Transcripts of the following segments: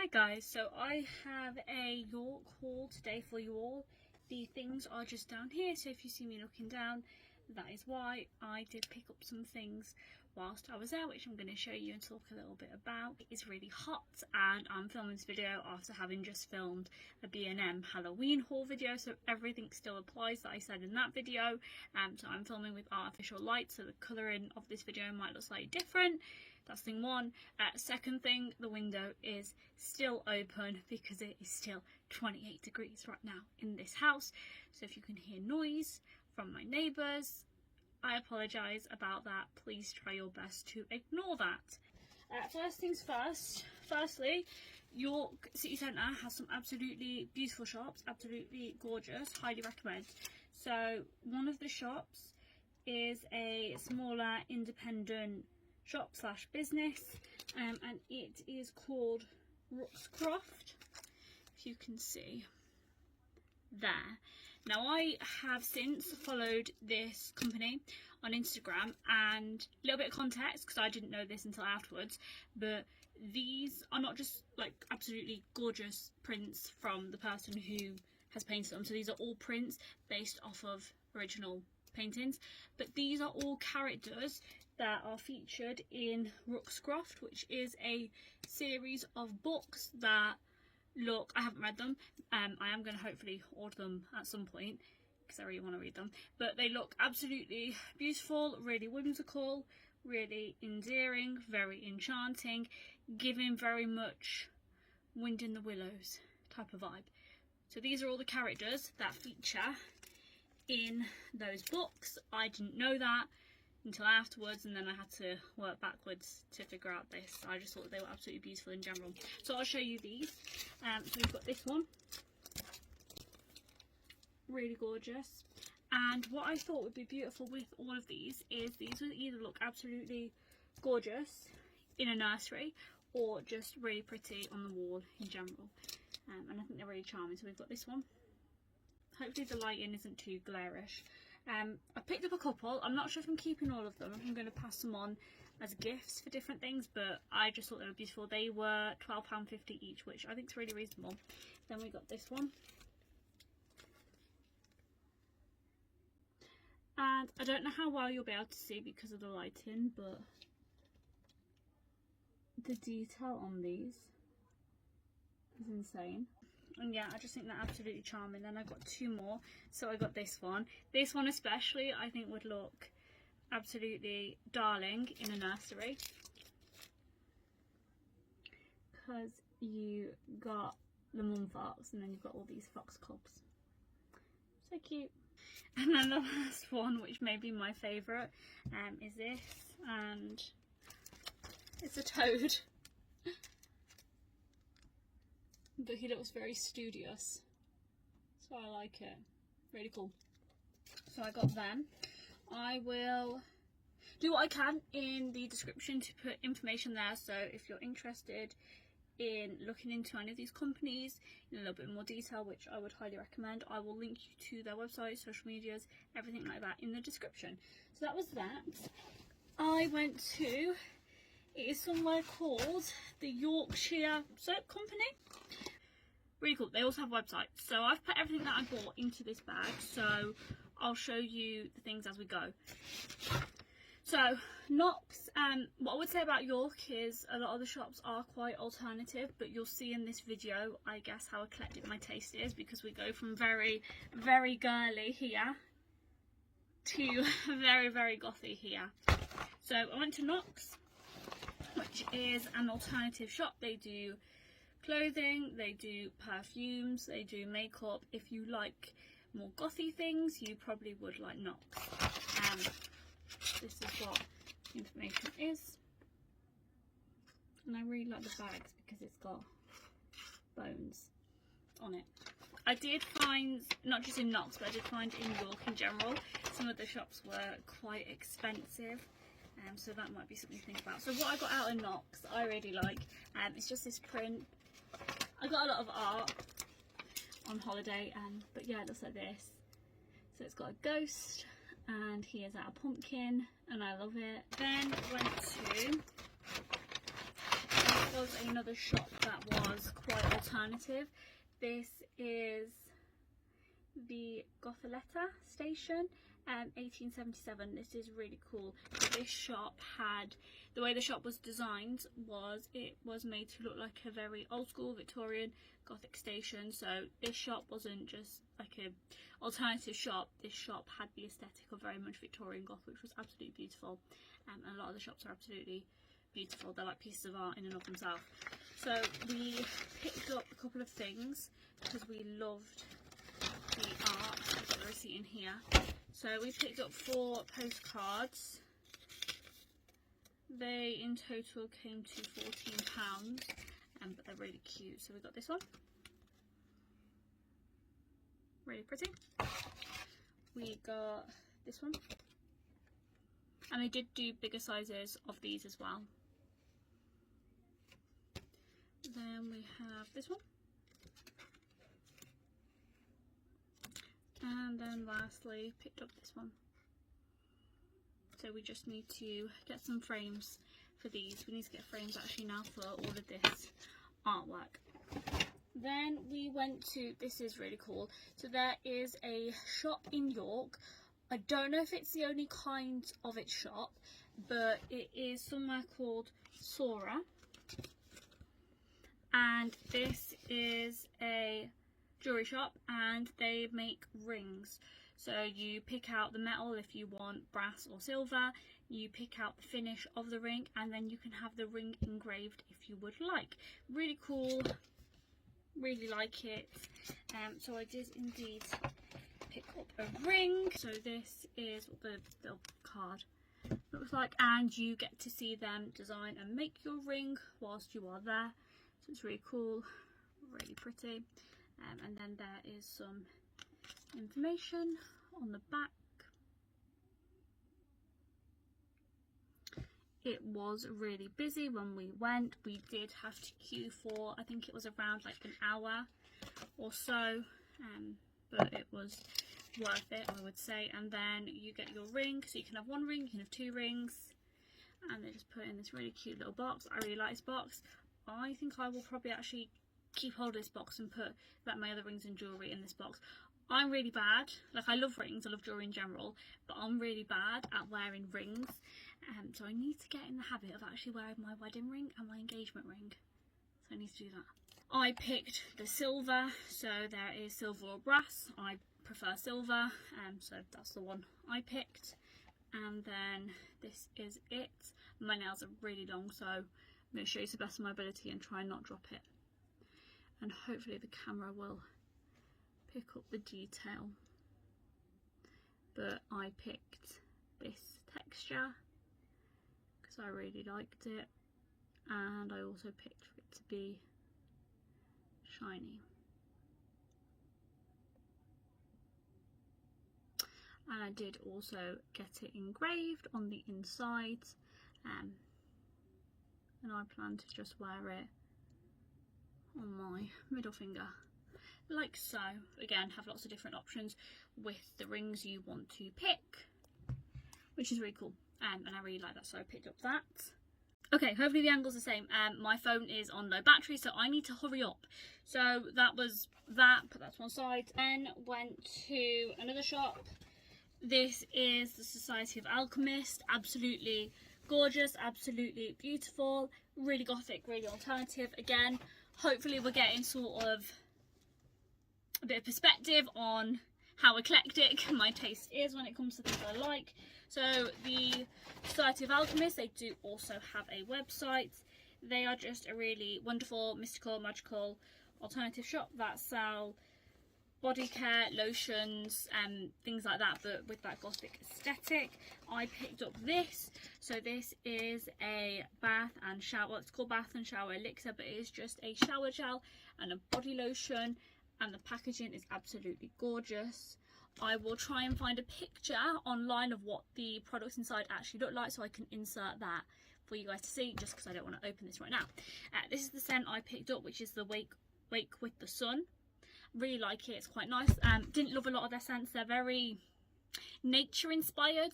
Hi guys, so I have a York haul today for you all. The things are just down here, so if you see me looking down, that is why. I did pick up some things whilst I was there, which I'm going to show you and talk a little bit about. It is really hot and I'm filming this video after having just filmed a B&M Halloween haul video, so everything still applies that I said in that video. So I'm filming with artificial light, so the colouring of this video might look slightly different. That's thing one. Second thing, the window is still open because it is still 28 degrees right now in this house. So if you can hear noise from my neighbours, I apologise about that. Please try your best to ignore that. First things first. Firstly, York City Centre has some absolutely beautiful shops, absolutely gorgeous, highly recommend. So one of the shops is a smaller independent shop slash business, and it is called Ruxcroft, if you can see there. Now I have since followed this company on Instagram, and a little bit of context because I didn't know this until afterwards, but these are not just like absolutely gorgeous prints from the person who has painted them, so these are all prints based off of original paintings, but these are all characters that are featured in Ruxcroft, which is a series of books that look, I haven't read them, I am going to hopefully order them at some point because I really want to read them, but they look absolutely beautiful, really whimsical, really endearing, very enchanting, giving very much Wind in the Willows type of vibe. So these are all the characters that feature in those books. I didn't know that until afterwards, and then I had to work backwards to figure out this. I just thought they were absolutely beautiful in general. So I'll show you these. So we've got this one, really gorgeous. And what I thought would be beautiful with all of these is these would either look absolutely gorgeous in a nursery or just really pretty on the wall in general. And I think they're really charming. So we've got this one. Hopefully the lighting isn't too glarish. I picked up a couple. I'm not sure if I'm keeping all of them. I'm going to pass them on as gifts for different things, but I just thought they were beautiful. They were £12.50 each, which I think is really reasonable. Then we got this one. And I don't know how well you'll be able to see because of the lighting, but the detail on these is insane. And yeah, I just think they're absolutely charming. Then I got two more. So I got this one. This one especially I think would look absolutely darling in a nursery, because you got the mum fox and then you've got all these fox cubs. So cute. And then the last one, which may be my favourite, is this, and it's a toad. But he looks very studious, so I like it. Really cool. So I got them. I will do what I can in the description to put information there, so if you're interested in looking into any of these companies in a little bit more detail, which I would highly recommend, I will link you to their website, social medias, everything like that in the description. So that was that. I went to, it is somewhere called the Yorkshire Soap Company. Really cool. They also have a website. So I've put everything that I bought into this bag, so I'll show you the things as we go. So Knox, what I would say about York is a lot of the shops are quite alternative, but you'll see in this video, I guess, how eclectic my taste is, because we go from very, very girly here to very, very gothy here. So I went to Knox, which is an alternative shop. They do clothing, they do perfumes, they do makeup. If you like more gothy things, you probably would like Knox. This is what the information is, and I really like the bags because it's got bones on it. I did find, not just in Knox, but I did find in York in general, some of the shops were quite expensive. So that might be something to think about. So what I got out in Knox, I really like. It's just this print. I got a lot of art on holiday, but yeah, it looks like this. So it's got a ghost, and he is at a pumpkin, and I love it. Then went to was another shop that was quite alternative. This is the Gothaletta station, 1877. This is really cool. This shop had, the way the shop was designed was it was made to look like a very old school Victorian Gothic station. So this shop wasn't just like a alternative shop. This shop had the aesthetic of very much Victorian Goth, which was absolutely beautiful. And a lot of the shops are absolutely beautiful. They're like pieces of art in and of themselves. So we picked up a couple of things because we loved the art. I've got the receipt in here. So we picked up 4 postcards. They in total came to £14, but they're really cute. So we got this one, really pretty. We got this one, and they did do bigger sizes of these as well. Then we have this one. And then lastly, picked up this one. So we just need to get some frames for these. We need to get frames actually now for all of this artwork. Then we went to, this is really cool. So there is a shop in York. I don't know if it's the only kind of its shop, but it is somewhere called Sora. And this is a jewelry shop, and they make rings. So you pick out the metal if you want brass or silver, you pick out the finish of the ring, and then you can have the ring engraved if you would like. Really cool, really like it. So I did indeed pick up a ring. So this is what the card looks like, and you get to see them design and make your ring whilst you are there. So it's really cool, really pretty. And then there is some information on the back. It was really busy when we went. We did have to queue for, I think it was around like an hour or so, but it was worth it, I would say. And then you get your ring, so you can have 1 ring, you can have 2 rings, and they just put in this really cute little box. I really like this box. I think I will probably actually keep hold of this box and put like my other rings and jewellery in this box. I'm really bad, like I love rings, I love jewellery in general, but I'm really bad at wearing rings, so I need to get in the habit of actually wearing my wedding ring and my engagement ring, so I need to do that. I picked the silver, so there is silver or brass. I prefer silver, so that's the one I picked. And then this is it. My nails are really long, so I'm going to show you to the best of my ability and try and not drop it. And hopefully the camera will pick up the detail. But I picked this texture because I really liked it, and I also picked for it to be shiny. And I did also get it engraved on the inside, and I plan to just wear it on my middle finger like so. Again, have lots of different options with the rings you want to pick, which is really cool, and I really like that, so I picked up that. Okay, hopefully the angle's the same. My phone is on low battery, so I need to hurry up. So that was that, put that to one side. Then went to another shop. This is the Society of Alchemists. Absolutely gorgeous, absolutely beautiful, really gothic, really alternative. Again, hopefully we're getting sort of a bit of perspective on how eclectic my taste is when it comes to things I like. So the Society of Alchemists, they do also have a website. They are just a really wonderful, mystical, magical alternative shop that sell body care, lotions, and things like that, but with that gothic aesthetic. I picked up this. So this is a bath and shower, it's called bath and shower elixir, but it is just a shower gel and a body lotion, and the packaging is absolutely gorgeous. I will try and find a picture online of what the products inside actually look like, so I can insert that for you guys to see, just because I don't want to open this right now. This is the scent I picked up, which is the Wake with the Sun. Really like it, it's quite nice. Didn't love a lot of their scents, they're very nature inspired,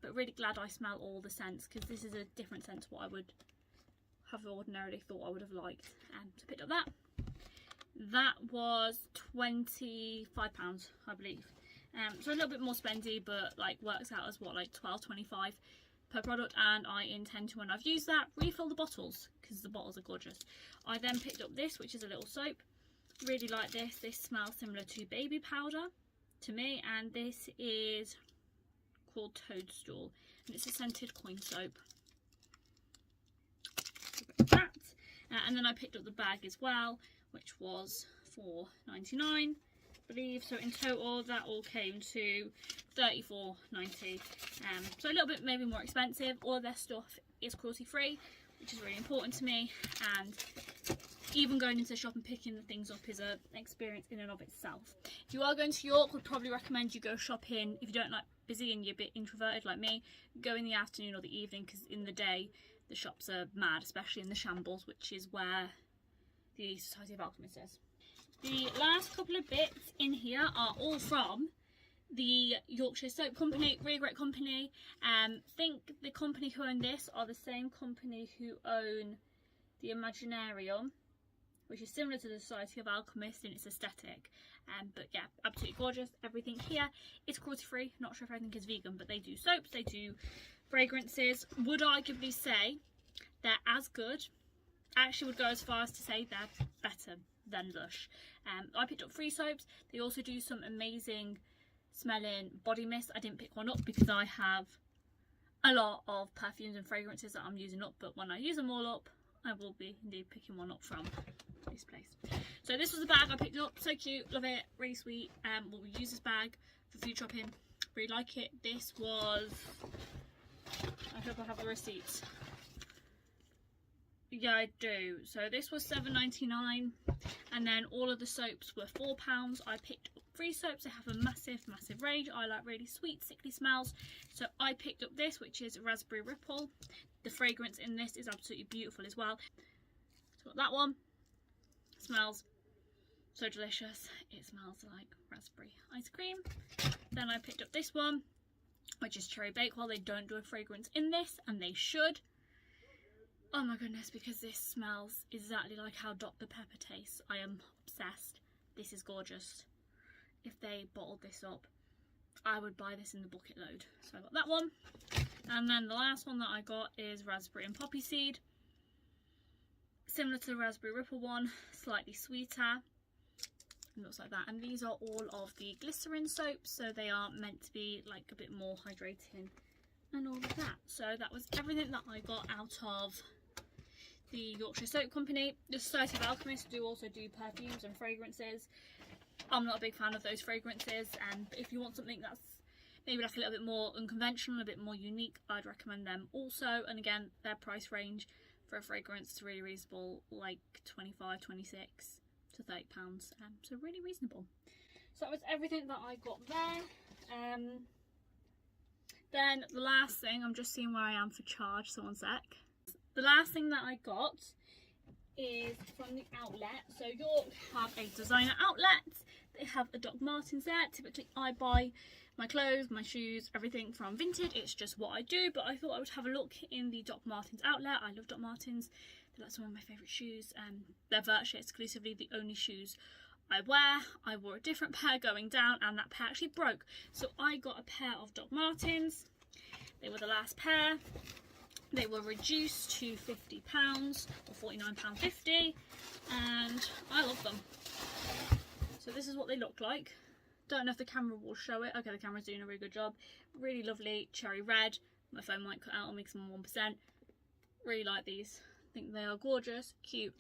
but really glad I smell all the scents, because this is a different scent to what I would have ordinarily thought I would have liked. So I picked up that. That was £25, I believe. So a little bit more spendy, but like works out as what, like £12.25 per product, and I intend to, when I've used that, refill the bottles because the bottles are gorgeous. I then picked up this, which is a little soap. Really like this. This smells similar to baby powder to me, and this is called Toadstool, and it's a scented coin soap. That. And then I picked up the bag as well, which was $4.99, I believe. So in total that all came to $34.90. So a little bit maybe more expensive. All of their stuff is cruelty free, which is really important to me, and even going into the shop and picking the things up is an experience in and of itself. If you are going to York, would probably recommend you go shopping. If you don't like busy and you're a bit introverted like me, go in the afternoon or the evening, because in the day the shops are mad, especially in the Shambles, which is where the Society of Alchemists is. The last couple of bits in here are all from the Yorkshire Soap Company. Really great company. Think the company who own this are the same company who own the Imaginarium, which is similar to the Society of Alchemists in its aesthetic. But yeah, absolutely gorgeous. Everything here is cruelty free. Not sure if everything is vegan, but they do soaps, they do fragrances. Would arguably say they're as good. I actually would go as far as to say they're better than Lush. I picked up 3 soaps. They also do some amazing smelling body mist. I didn't pick one up because I have a lot of perfumes and fragrances that I'm using up, but when I use them all up, I will be indeed picking one up from this place. So this was the bag I picked up. So cute, love it, really sweet. We'll use this bag for food shopping. Really like it. This was, I hope I have the receipts. Yeah, I do. So this was $7.99, and then all of the soaps were £4. I picked up 3 soaps. They have a massive range. I like really sweet, sickly smells, so I picked up this, which is Raspberry Ripple. The fragrance in this is absolutely beautiful as well. So that one smells so delicious. It smells like raspberry ice cream. Then I picked up this one, which is Cherry Bakewell. They don't do a fragrance in this, and they should. Oh my goodness, because this smells exactly like how Dr. Pepper tastes. I am obsessed. This is gorgeous. If they bottled this up, I would buy this in the bucket load. So I got that one. And then the last one that I got is Raspberry and Poppy Seed. Similar to the Raspberry Ripple one, slightly sweeter. It looks like that. And these are all of the glycerin soaps, so they are meant to be like a bit more hydrating and all of that. So that was everything that I got out of the Yorkshire Soap Company. The Society of Alchemists do also do perfumes and fragrances. I'm not a big fan of those fragrances, and if you want something that's maybe like a little bit more unconventional, a bit more unique, I'd recommend them also. And again, their price range for a fragrance is really reasonable, like 25, 26 to £30, so really reasonable. So that was everything that I got there. Then the last thing, I'm just seeing where I am for charge, so one sec. The last thing that I got is from the outlet. So York have a designer outlet. They have a Doc Martens there. Typically I buy my clothes, my shoes, everything from Vinted. It's just what I do, but I thought I would have a look in the Doc Martens outlet. I love Doc Martens. They're like some of my favourite shoes. They're virtually exclusively the only shoes I wear. I wore a different pair going down, and that pair actually broke. So I got a pair of Doc Martens. They were the last pair. They were reduced to £50 or £49.50, and I love them. So this is what they look like. Don't know if the camera will show it. Okay, the camera's doing a really good job. Really lovely cherry red. My phone might cut out, I'll make some 1%. Really like these. I think they are gorgeous, cute.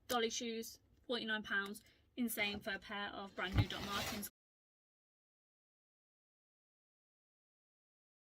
Dolly shoes, £49. Insane for a pair of brand new Doc Martens.